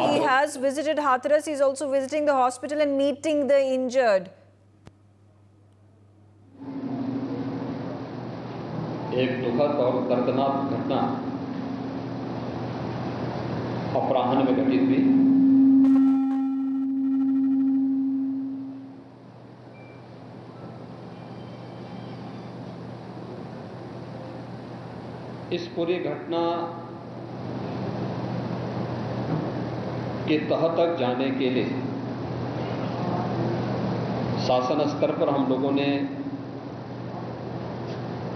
he has visited Hathras. He's also visiting the hospital and meeting the injured. एक दुखद और दर्दनाक घटना अपराह्न में घटित हुई। इस पूरी घटना के तह तक जाने के लिए शासन स्तर पर हम लोगों ने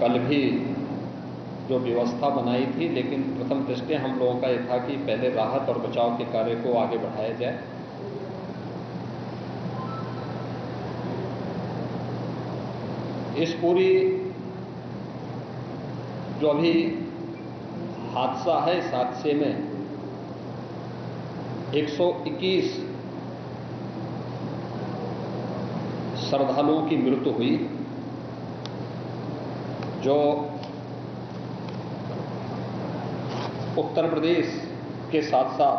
कल भी जो व्यवस्था बनाई थी, लेकिन प्रथम दृष्टया हम लोगों का यह था कि पहले राहत और बचाव के कार्य को आगे बढ़ाया जाए। इस पूरी जो अभी हादसा है, इस हादसे में 121 श्रद्धालुओं की मृत्यु हुई, जो उत्तर प्रदेश के साथ साथ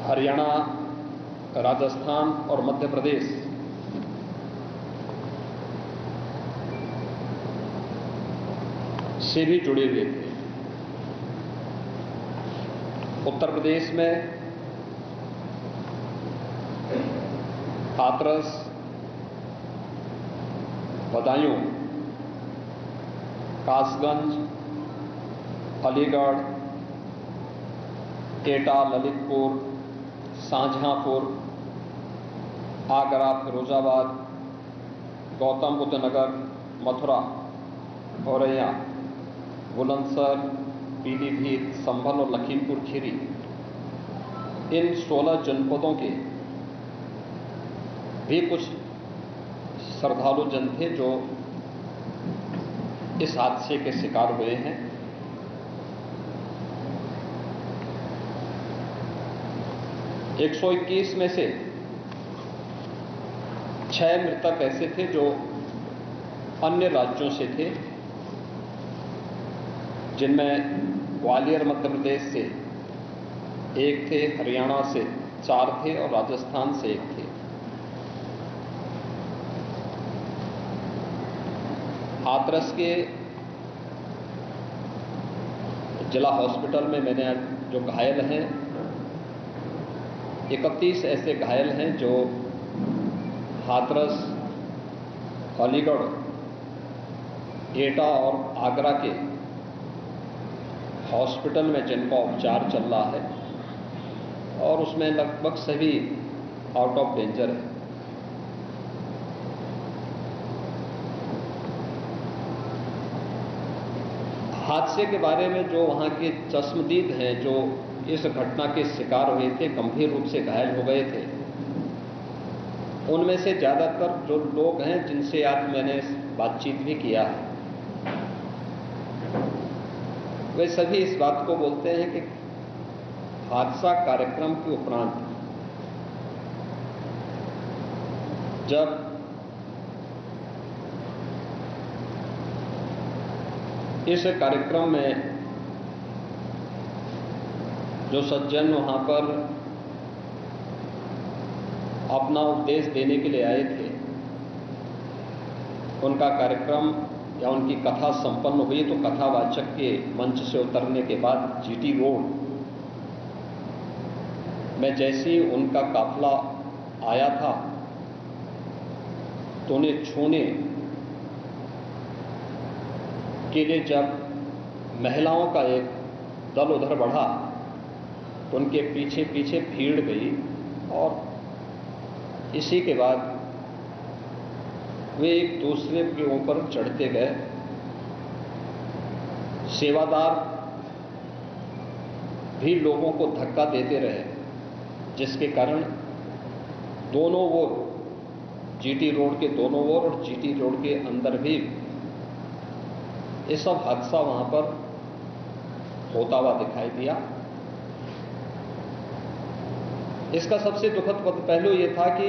हरियाणा, राजस्थान और मध्य प्रदेश से भी जुड़े हुए थे। उत्तर प्रदेश में हाथरस, बदायूं, कासगंज, अलीगढ़, एटा, ललितपुर, शाहजहांपुर, आगरा, फिरोजाबाद, गौतम बुद्ध नगर, मथुरा, औरैया, बुलंदशहर, पीलीभीत, संभल और लखीमपुर खीरी, इन 16 जनपदों के भी कुछ श्रद्धालु जन थे जो इस हादसे के शिकार हुए हैं। एक 121 में से 6 मृतक ऐसे थे जो अन्य राज्यों से थे, जिनमें ग्वालियर मध्य प्रदेश से 1 थे, हरियाणा से 4 थे और राजस्थान से 1 थे। हाथरस के जिला हॉस्पिटल में मैंने जो घायल हैं, 31 ऐसे घायल हैं जो हाथरस, अलीगढ़, एटा और आगरा के हॉस्पिटल में जिनका उपचार चल रहा है, और उसमें लगभग सभी आउट ऑफ डेंजर है। हादसे के बारे में जो वहाँ के चश्मदीद हैं, जो इस घटना के शिकार हुए थे, गंभीर रूप से घायल हो गए थे, उनमें से ज़्यादातर जो लोग हैं जिनसे आज मैंने बातचीत भी किया है, वे सभी इस बात को बोलते हैं कि हादसा कार्यक्रम के उपरांत जब इस कार्यक्रम में जो सज्जन वहां पर अपना उपदेश देने के लिए आए थे, उनका कार्यक्रम या उनकी कथा संपन्न हुई, तो कथावाचक के मंच से उतरने के बाद जीटी रोड में जैसे ही उनका काफिला आया था, तो उन्हें छूने के लिए जब महिलाओं का एक दल उधर बढ़ा, तो उनके पीछे पीछे भीड़ गई और इसी के बाद वे एक दूसरे के ऊपर चढ़ते गए। सेवादार भी लोगों को धक्का देते रहे, जिसके कारण दोनों ओर, जीटी रोड के दोनों ओर और जीटी रोड के अंदर भी ये सब हादसा वहां पर होता हुआ दिखाई दिया। इसका सबसे दुखद पहलू ये था कि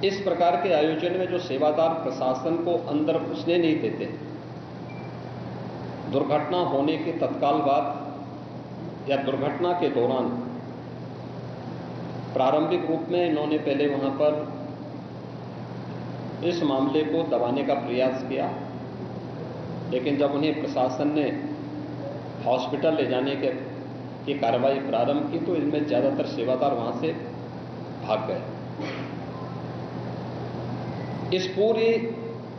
इस प्रकार के आयोजन में जो सेवादार प्रशासन को अंदर घुसने नहीं देते, दुर्घटना होने के तत्काल बाद या दुर्घटना के दौरान प्रारंभिक रूप में इन्होंने पहले वहां पर इस मामले को दबाने का प्रयास किया, लेकिन जब उन्हें प्रशासन ने हॉस्पिटल ले जाने की कार्रवाई प्रारंभ की तो इनमें ज़्यादातर सेवादार वहां से भाग गए। इस पूरी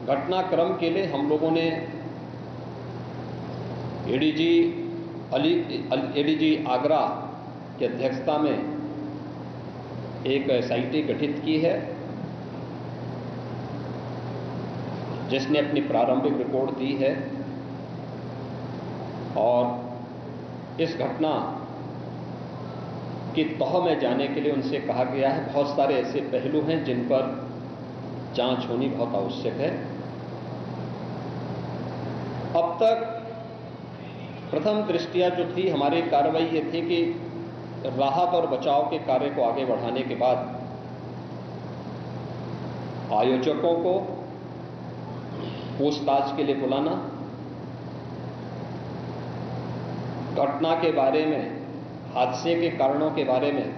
घटनाक्रम के लिए हम लोगों ने एडीजी आगरा की अध्यक्षता में एक एसआईटी गठित की है, जिसने अपनी प्रारंभिक रिपोर्ट दी है और इस घटना की तह में जाने के लिए उनसे कहा गया है। बहुत सारे ऐसे पहलू हैं जिन पर जांच होनी बहुत आवश्यक है। अब तक प्रथम दृष्टया जो थी हमारी कार्रवाई ये थी कि राहत और बचाव के कार्य को आगे बढ़ाने के बाद आयोजकों को पूछताछ के लिए बुलाना, घटना के बारे में, हादसे के कारणों के बारे में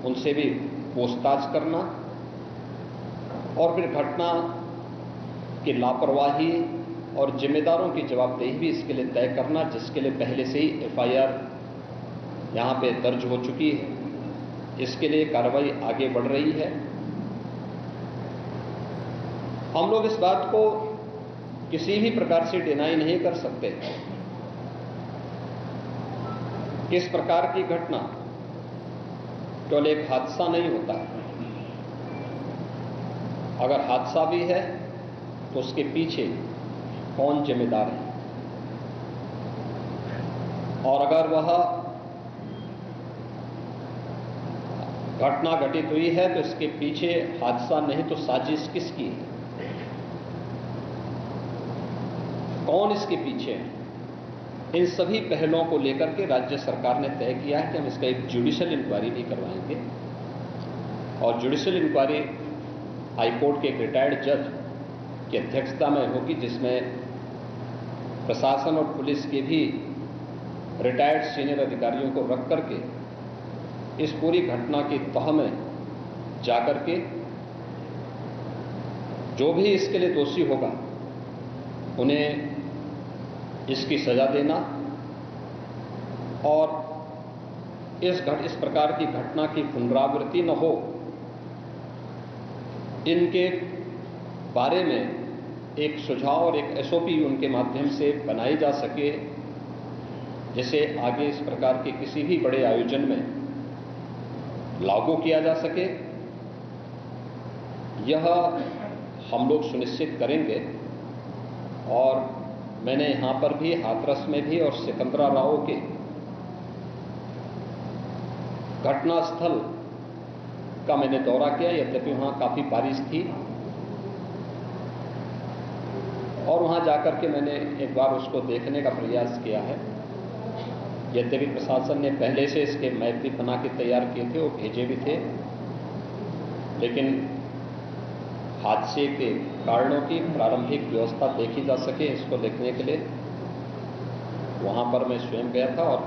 उनसे भी पूछताछ करना और फिर घटना की लापरवाही और जिम्मेदारों की जवाबदेही भी इसके लिए तय करना, जिसके लिए पहले से ही एफआईआर यहां पे दर्ज हो चुकी है। इसके लिए कार्रवाई आगे बढ़ रही है। हम लोग इस बात को किसी भी प्रकार से डिनाई नहीं कर सकते। इस प्रकार की घटना केवल एक हादसा नहीं होता है। अगर हादसा भी है तो उसके पीछे कौन जिम्मेदार है, और अगर वह घटना घटित हुई है तो इसके पीछे हादसा नहीं तो साजिश किसकी है, कौन इसके पीछे है। इन सभी पहलुओं को लेकर के राज्य सरकार ने तय किया है कि हम इसका एक जुडिशियल इंक्वायरी भी करवाएंगे, और जुडिशियल इंक्वायरी हाईकोर्ट के एक रिटायर्ड जज की अध्यक्षता में होगी, जिसमें प्रशासन और पुलिस के भी रिटायर्ड सीनियर अधिकारियों को रख करके इस पूरी घटना की तह में जाकर के जो भी इसके लिए दोषी होगा उन्हें इसकी सजा देना और इस प्रकार की घटना की पुनरावृत्ति न हो, इनके बारे में एक सुझाव और एक एसओपी उनके माध्यम से बनाई जा सके, जिसे आगे इस प्रकार के किसी भी बड़े आयोजन में लागू किया जा सके। यह हम लोग सुनिश्चित करेंगे। और मैंने यहां पर भी हाथरस में भी और सिकंदराराव के घटनास्थल का मैंने दौरा किया, यद्यपि वहां काफी बारिश थी, और वहां जाकर के मैंने एक बार उसको देखने का प्रयास किया है। यद्यपि प्रशासन ने पहले से इसके मैप भी बना के तैयार किए थे और भेजे भी थे, लेकिन हादसे के कारणों की प्रारंभिक व्यवस्था देखी जा सके, इसको देखने के लिए वहां पर मैं स्वयं गया था। और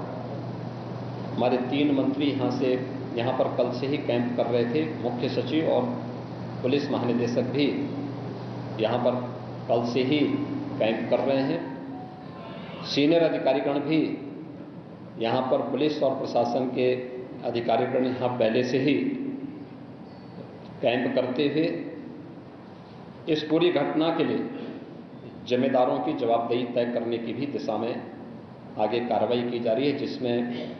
हमारे 3 मंत्री यहाँ पर कल से ही कैंप कर रहे थे। मुख्य सचिव और पुलिस महानिदेशक भी यहाँ पर कल से ही कैंप कर रहे हैं। सीनियर अधिकारीगण भी यहाँ पर पुलिस और प्रशासन के अधिकारीगण यहाँ पहले से ही कैंप करते हुए इस पूरी घटना के लिए जिम्मेदारों की जवाबदेही तय करने की भी दिशा में आगे कार्रवाई की जा रही है, जिसमें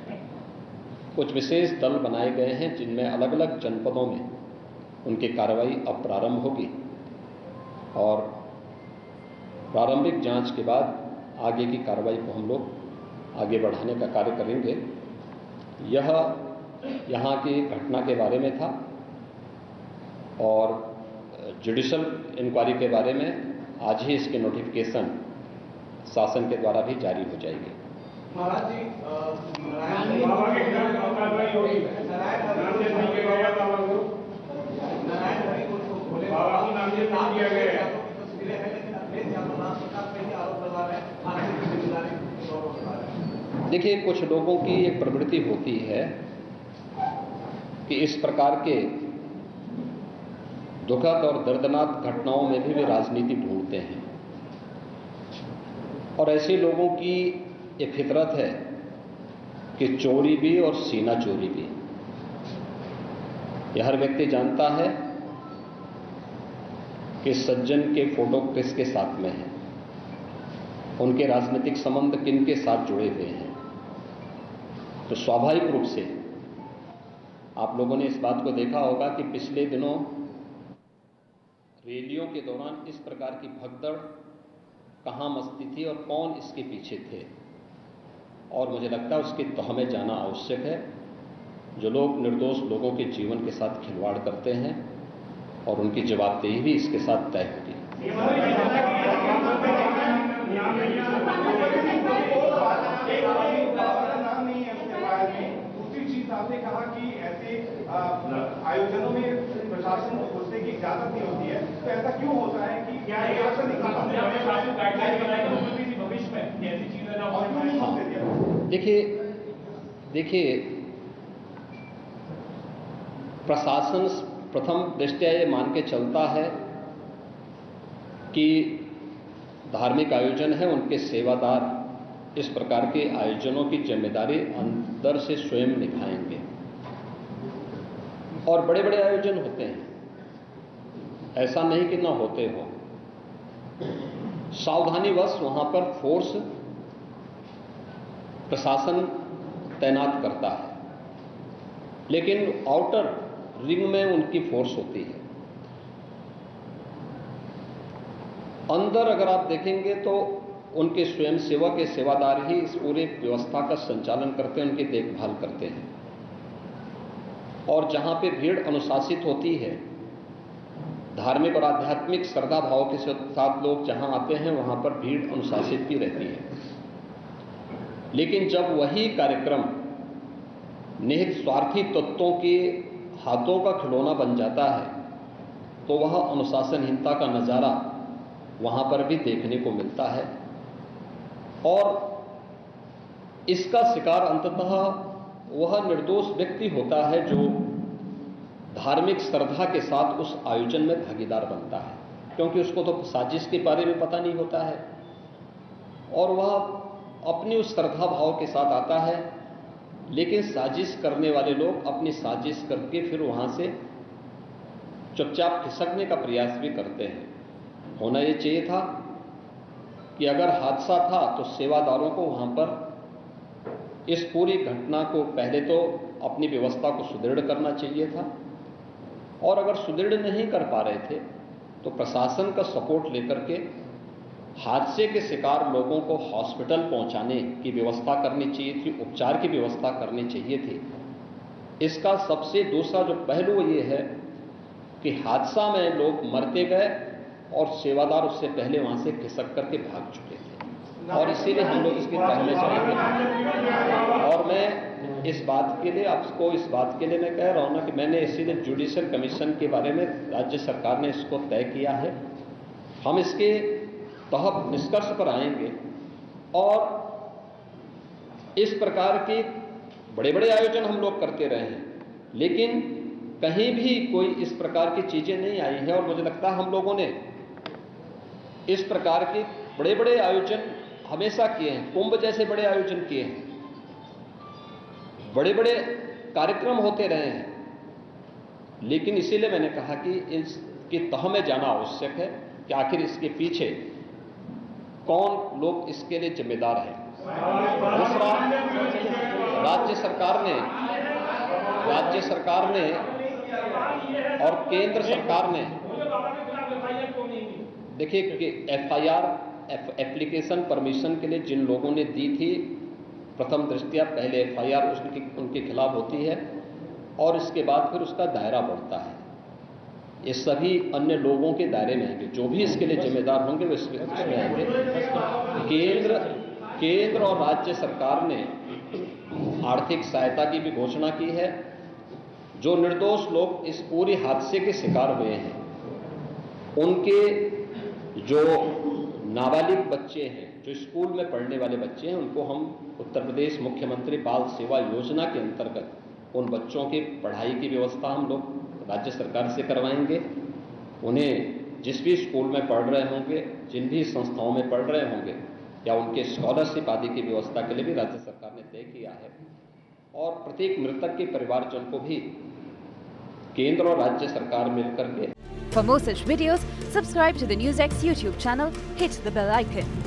कुछ विशेष दल बनाए गए हैं, जिनमें अलग अलग जनपदों में उनकी कार्रवाई अब प्रारंभ होगी और प्रारंभिक जांच के बाद आगे की कार्रवाई को हम लोग आगे बढ़ाने का कार्य करेंगे। यह यहाँ की घटना के बारे में था और जुडिशियल इंक्वायरी के बारे में आज ही इसके नोटिफिकेशन शासन के द्वारा भी जारी हो जाएगी। महाराज जी, देखिए, कुछ लोगों की एक प्रवृत्ति होती है कि इस प्रकार के दुखद और दर्दनाक घटनाओं में भी वे राजनीति ढूंढते हैं। और ऐसे लोगों की एक फितरत है कि चोरी भी और सीना चोरी भी। यह हर व्यक्ति जानता है कि सज्जन के फोटो किसके साथ में है, उनके राजनीतिक संबंध किनके साथ जुड़े हुए हैं। तो स्वाभाविक रूप से आप लोगों ने इस बात को देखा होगा कि पिछले दिनों रैलियों के दौरान इस प्रकार की भगदड़ कहां मचती थी और कौन इसके पीछे थे। और मुझे लगता है उसकी तह में जाना आवश्यक है। जो लोग निर्दोष लोगों के जीवन के साथ खिलवाड़ करते हैं और उनकी जवाबदेही भी इसके साथ तय होगी। दूसरी चीज आपने कहा कि ऐसे आयोजनों में प्रशासन को घुसने की इजाजत नहीं होती है, तो ऐसा क्यों होता है कि क्या प्रशासन भविष्य में ऐसी चीजें ना हो? देखिए प्रशासन प्रथम दृष्टया ये मान के चलता है कि धार्मिक आयोजन है, उनके सेवादार इस प्रकार के आयोजनों की जिम्मेदारी अंदर से स्वयं निभाएंगे। और बड़े बड़े आयोजन होते हैं, ऐसा नहीं कि ना होते हो। सावधानीवश वहां पर फोर्स प्रशासन तैनात करता है, लेकिन आउटर रिंग में उनकी फोर्स होती है। अंदर अगर आप देखेंगे तो उनके स्वयंसेवक के सेवादार ही इस पूरे व्यवस्था का संचालन करते हैं, उनकी देखभाल करते हैं। और जहां पे भीड़ अनुशासित होती है, धार्मिक और आध्यात्मिक श्रद्धा भाव के साथ लोग जहां आते हैं वहां पर भीड़ अनुशासित भी रहती है। लेकिन जब वही कार्यक्रम निहित स्वार्थी तत्वों के हाथों का खिलौना बन जाता है तो वह अनुशासनहीनता का नजारा वहां पर भी देखने को मिलता है। और इसका शिकार अंततः वह निर्दोष व्यक्ति होता है जो धार्मिक श्रद्धा के साथ उस आयोजन में भागीदार बनता है, क्योंकि उसको तो साजिश के बारे में पता नहीं होता है और वह अपनी उस श्रद्धा भाव के साथ आता है। लेकिन साजिश करने वाले लोग अपनी साजिश करके फिर वहां से चुपचाप खिसकने का प्रयास भी करते हैं। होना यह चाहिए था कि अगर हादसा था तो सेवादारों को वहां पर इस पूरी घटना को पहले तो अपनी व्यवस्था को सुदृढ़ करना चाहिए था, और अगर सुदृढ़ नहीं कर पा रहे थे तो प्रशासन का सपोर्ट लेकर के हादसे के शिकार लोगों को हॉस्पिटल पहुंचाने की व्यवस्था करनी चाहिए थी, उपचार की व्यवस्था करनी चाहिए थी। इसका सबसे दूसरा जो पहलू ये है कि हादसा में लोग मरते गए और सेवादार उससे पहले वहां से खिसक करके भाग चुके थे, और इसीलिए हम लोग इसकी तह में चलेंगे। और मैं इस बात के लिए आपको इस बात के लिए मैं कह रहा हूं ना कि मैंने इसीलिए जुडिशियल कमीशन के बारे में राज्य सरकार ने इसको तय किया है। हम इसके तहत निष्कर्ष पर आएंगे और इस प्रकार के बड़े बड़े आयोजन हम लोग करते रहे हैं, लेकिन कहीं भी कोई इस प्रकार की चीजें नहीं आई है। और मुझे लगता है हम लोगों ने इस प्रकार के बड़े बड़े आयोजन हमेशा किए हैं, कुंभ जैसे बड़े आयोजन किए हैं, बड़े बड़े कार्यक्रम होते रहे हैं। लेकिन इसीलिए मैंने कहा कि इसकी तह में जाना आवश्यक है कि आखिर इसके पीछे कौन लोग इसके लिए जिम्मेदार हैं। दूसरा, राज्य सरकार ने और केंद्र सरकार ने, देखिए कि एफआईआर एप्लीकेशन परमिशन के लिए जिन लोगों ने दी थी, प्रथम दृष्टया पहले एफआईआर उनके खिलाफ होती है और इसके बाद फिर उसका दायरा बढ़ता है। ये सभी अन्य लोगों के दायरे में आएंगे, जो भी इसके लिए जिम्मेदार होंगे वो इसमें आएंगे। केंद्र और राज्य सरकार ने आर्थिक सहायता की भी घोषणा की है। जो निर्दोष लोग इस पूरे हादसे के शिकार हुए हैं उनके जो नाबालिग बच्चे हैं, जो स्कूल में पढ़ने वाले बच्चे हैं, उनको हम उत्तर प्रदेश मुख्यमंत्री बाल सेवा योजना के अंतर्गत उन बच्चों की पढ़ाई की व्यवस्था हम लोग राज्य सरकार से करवाएंगे। उन्हें जिस भी स्कूल में पढ़ रहे होंगे, जिन भी संस्थाओं में पढ़ रहे होंगे, या उनके स्कॉलरशिप आदि की व्यवस्था के लिए भी राज्य सरकार ने तय किया है। और प्रत्येक मृतक के परिवारजन को भी केंद्र और राज्य सरकार मिलकर के For more such videos, subscribe to the NewsX YouTube channel, hit the bell icon.